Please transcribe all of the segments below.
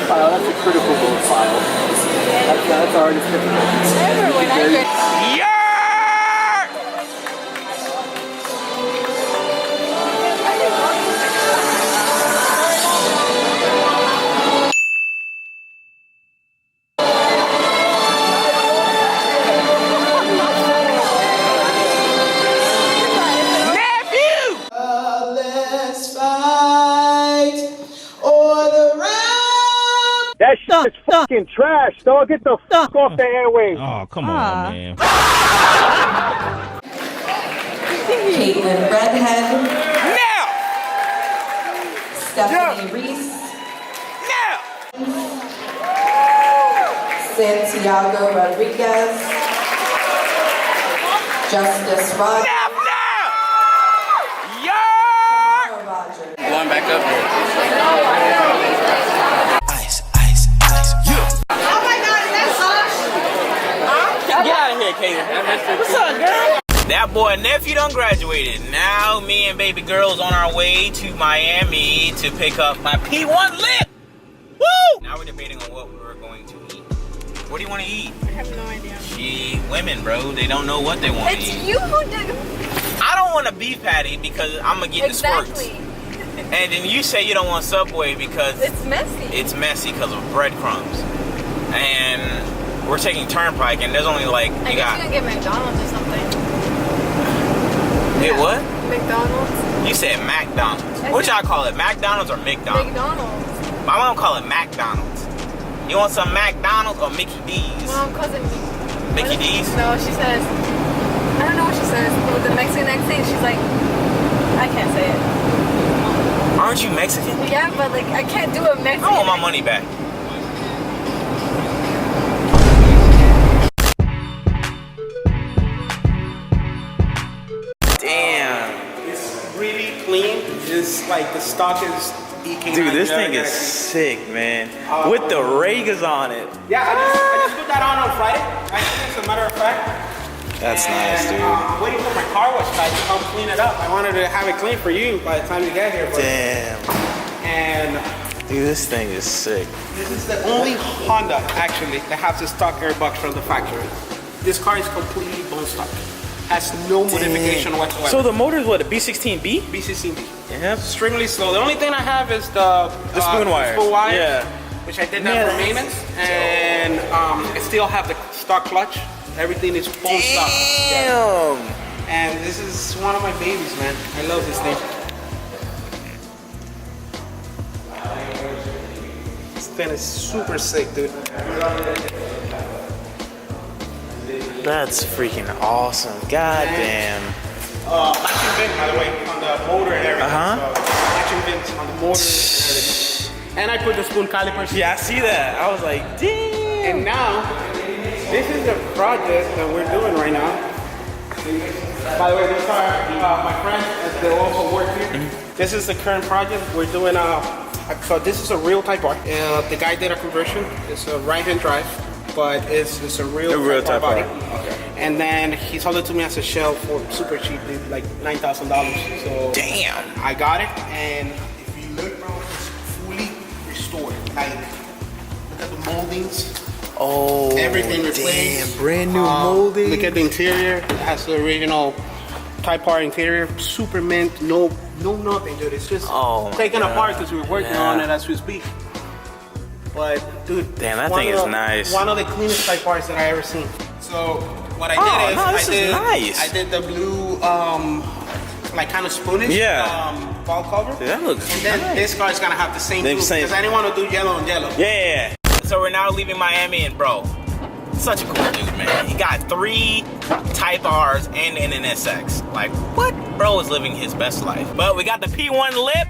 file. That's a critical mode file. That's already difficult. Remember when I did... That shit is fucking trash, dog. Get the fuck off the airwaves. Oh, come on, man. Caitlin Redhead. Now! Stephanie Reese. Now! Santiago Rodriguez. Justice Rod. Now! Yeah! Roger. Going back up here. Get out of here, Kaden. What's up, girl? That boy nephew done graduated. Now me and baby girl's on our way to Miami to pick up my P1 lip. Woo! Now we're debating on what we're going to eat. What do you want to eat? I have no idea. Women, bro. They don't know what they want to eat. It's you who did. I don't want a beef patty because I'm gonna get the squirts. Exactly. And then you say you don't want Subway because It's messy. it's messy because of breadcrumbs. And we're taking Turnpike, and there's only like I guess you can get McDonald's or something. Get what? McDonald's. You said McDonald's. What y'all call it? McDonald's or McDonald's? McDonald's. My mom call it McDonald's. You want some McDonald's or Mickey D's? Mom cousin me. Mickey D's? No, she says. I don't know what she says. But with the Mexican accent, she's like, I can't say it. Aren't you Mexican? Yeah, but like I can't do a Mexican. I want my money back. Damn. It's really clean. It's like the stock is eking. Dude, this thing is sick, man. With the Regas on it. Yeah, I just put that on Friday. Actually, as a matter of fact. That's nice, dude. I'm waiting for my car wash guy to come clean it up. I wanted to have it clean for you by the time you get here. But, Damn. and Dude, this thing is sick. this is the only Honda, actually, that has the stock airbox from the factory. This car is completely bone stock. Has no modification whatsoever. So the motor is what, a B16B? BCCB. Yeah. Extremely slow. The only thing I have is the spoon wire. Spoon wire. Yeah. Which I did that for maintenance. And I still have the stock clutch. Everything is bone stock. Damn. And this is one of my babies, man. I love this thing. This thing is super sick, dude. That's freaking awesome. God damn. Matching vent, by the way, on the motor and everything. Uh-huh. So, matching vents on the motor and everything. And I put the spoon calipers. Yeah, I see that. I was like, damn. And now, this is the project that we're doing right now. By the way, these are my friends that they also work here. This is the current project. We're doing so this is a real Type R. The guy did a conversion. It's a right-hand drive, but it's a real Type R body. Okay. And then he sold it to me as a shell for super cheap, like $9,000. So Damn. I got it, and if you look, bro, it's fully restored. Like, look at the moldings. Oh, Everything replaced. damn, brand new molding. Look at the interior. It has the original Type R interior. Super mint. No nothing, dude. It's just taken apart because we're working on it as we speak. But, dude. Damn, that thing is nice. One of the cleanest Type Rs that I ever seen. So, what I did nice. I did the blue, like kind of spoonish ball cover. Dude, that looks And then nice. this car is going to have the same blue because I didn't want to do yellow and yellow. Yeah. So we're now leaving Miami, and bro, such a cool dude, man. He got 3 Type R's and an NSX. Like, what? Bro is living his best life. But we got the P1 lip.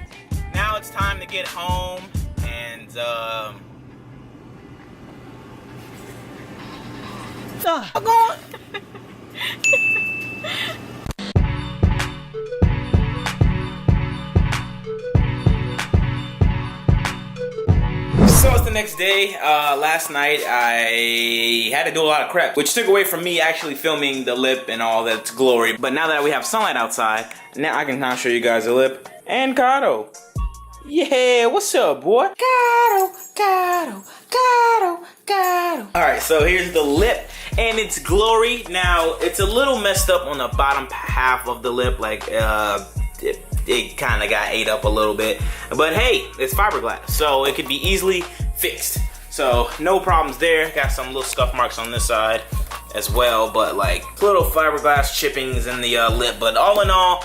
Now it's time to get home and I'm going. So it's the next day. Last night I had to do a lot of prep, which took away from me actually filming the lip and all that's glory. But now that we have sunlight outside, now I can show you guys the lip and Kato. Yeah, what's up, boy? Gato. Alright, so here's the lip and its glory. Now, it's a little messed up on the bottom half of the lip, like it kind of got ate up a little bit. But hey, it's fiberglass, so it could be easily fixed. So no problems there. Got some little scuff marks on this side as well, but like little fiberglass chippings in the lip. But all in all,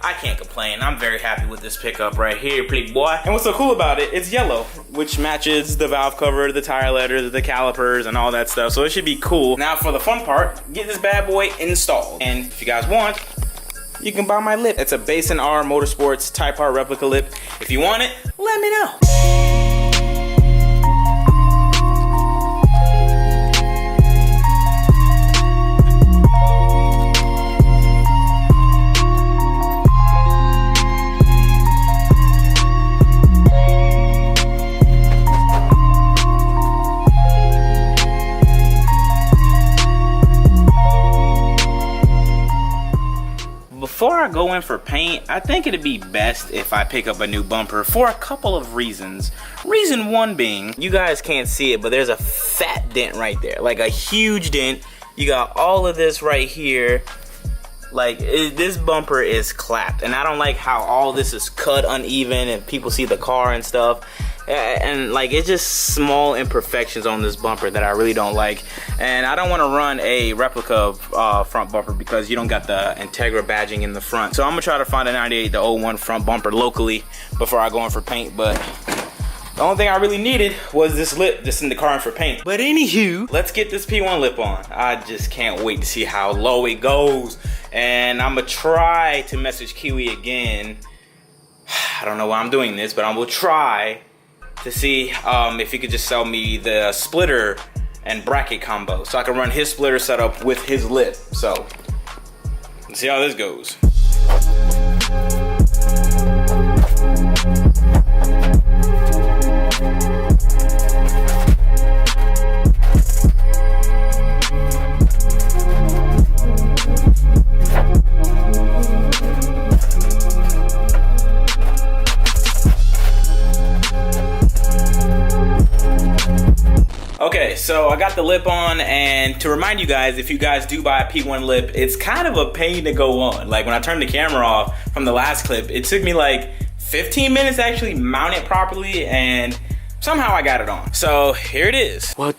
I can't complain. I'm very happy with this pickup right here, pretty boy. And what's so cool about it, it's yellow, which matches the valve cover, the tire letters, the calipers, and all that stuff. So it should be cool. Now for the fun part, get this bad boy installed. And if you guys want, you can buy my lip. It's a Basin R Motorsports Type R replica lip. If you want it, let me know. Before I go in for paint, I think it'd be best if I pick up a new bumper for a couple of reasons. Reason one being, you guys can't see it, but there's a fat dent right there, like a huge dent. You got all of this right here. Like, this bumper is clapped, and I don't like how all this is cut uneven and people see the car and stuff. And like, it's just small imperfections on this bumper that I really don't like. And I don't want to run a replica front bumper because you don't got the Integra badging in the front. So I'm gonna try to find a 98 to 01 front bumper locally before I go in for paint. But the only thing I really needed was this lip just in the car in for paint. But anywho, let's get this P1 lip on. I just can't wait to see how low it goes. And I'm gonna try to message Kiwi again. I don't know why I'm doing this, but I will try to see if he could just sell me the splitter and bracket combo so I can run his splitter setup with his lip. So let's see how this goes. Okay, so I got the lip on, and to remind you guys, if you guys do buy a P1 lip, it's kind of a pain to go on. Like, when I turned the camera off from the last clip, it took me like 15 minutes to actually mount it properly, and somehow I got it on. So here it is. Boom!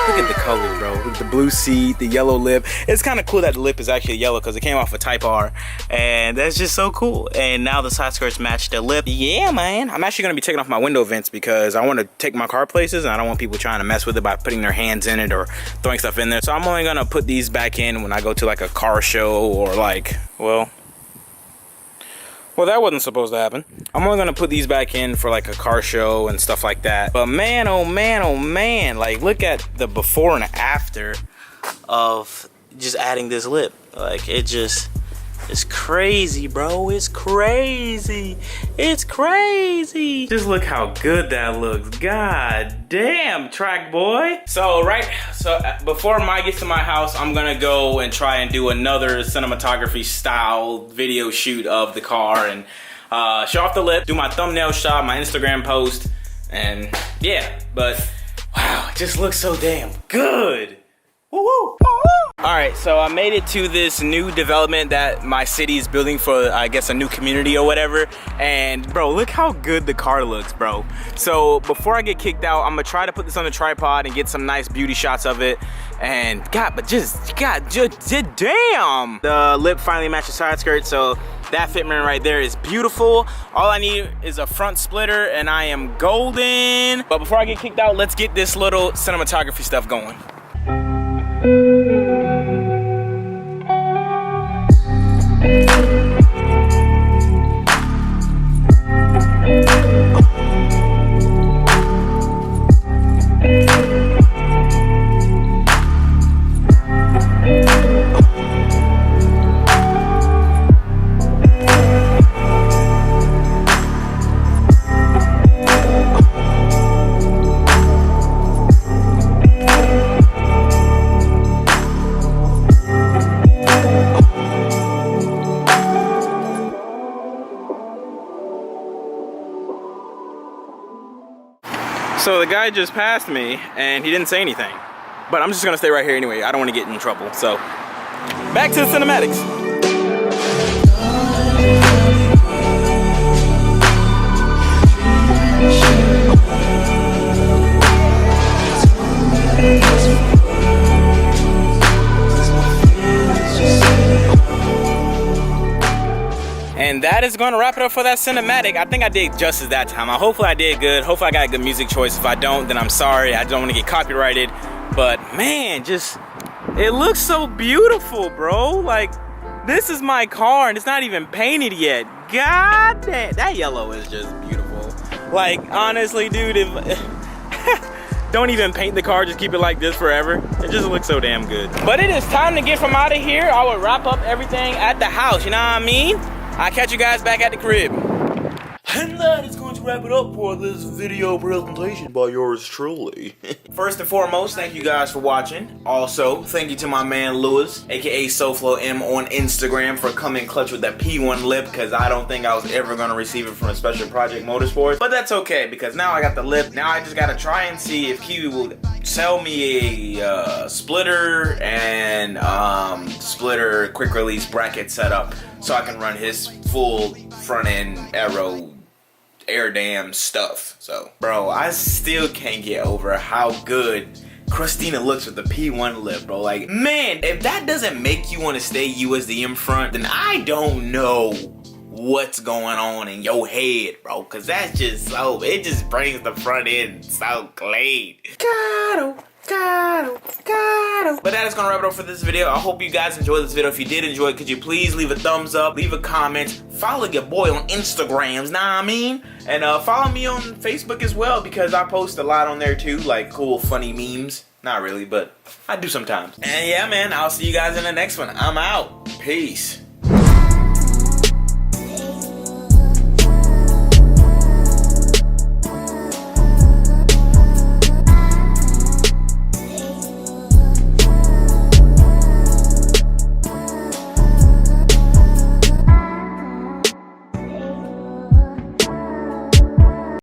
Look at the colors, bro. The blue seat, the yellow lip. It's kind of cool that the lip is actually yellow because it came off a Type R. And that's just so cool. And now the side skirts match the lip. Yeah, man. I'm actually going to be taking off my window vents because I want to take my car places and I don't want people trying to mess with it by putting their hands in it or throwing stuff in there. So I'm only going to put these back in when I go to like a car show or like, well, that wasn't supposed to happen. I'm only gonna put these back in for like a car show and stuff like that. But man, oh man, oh man. Like, look at the before and after of just adding this lip. Like, it's crazy, bro. It's crazy. It's crazy. Just look how good that looks. God damn, track boy. So before Mai gets to my house, I'm gonna go and try and do another cinematography style video shoot of the car and show off the lip, do my thumbnail shot, my Instagram post, and yeah. But wow, it just looks so damn good. Woo-woo. Alright, so I made it to this new development that my city is building for, I guess, a new community or whatever. And bro, look how good the car looks, bro. So before I get kicked out, I'm gonna try to put this on the tripod and get some nice beauty shots of it. And damn, the lip finally matches side skirt, so that fitment right there is beautiful. All I need is a front splitter and I am golden. But before I get kicked out, let's get this little cinematography stuff going. So the guy just passed me and he didn't say anything. But I'm just gonna stay right here anyway. I don't wanna get in trouble. So, back to the cinematics. And that is going to wrap it up for that cinematic. I think I did justice that time. Hopefully I did good. Hopefully I got a good music choice. If I don't, then I'm sorry. I don't want to get copyrighted. But man, just, it looks so beautiful, bro. Like, this is my car and it's not even painted yet. God damn, that yellow is just beautiful. Like, honestly, dude, if don't even paint the car, just keep it like this forever. It just looks so damn good. But it is time to get from out of here. I will wrap up everything at the house, you know what I mean? I'll catch you guys back at the crib. And that is going to wrap it up for this video presentation by yours truly. First and foremost, thank you guys for watching. Also, thank you to my man Lewis, aka SoFloM on Instagram, for coming clutch with that P1 lip, because I don't think I was ever going to receive it from a Special Project Motorsports. But that's okay, because now I got the lip. Now I just got to try and see if Kiwi will sell me a splitter and splitter quick release bracket setup so I can run his full front end aero air dam stuff. So bro, I still can't get over how good Christina looks with the P1 lip, bro. Like, man, if that doesn't make you want to stay USDM front, then I don't know what's going on in your head, bro, because that's just so, it just brings the front end so clean. But that is gonna wrap it up for this video. I hope you guys enjoyed this video. If you did enjoy it, could you please leave a thumbs up, leave a comment, follow your boy on Instagrams, know what I mean? And follow me on Facebook as well, because I post a lot on there too, like cool funny memes. Not really, but I do sometimes. And yeah, man, I'll see you guys in the next one. I'm out. Peace.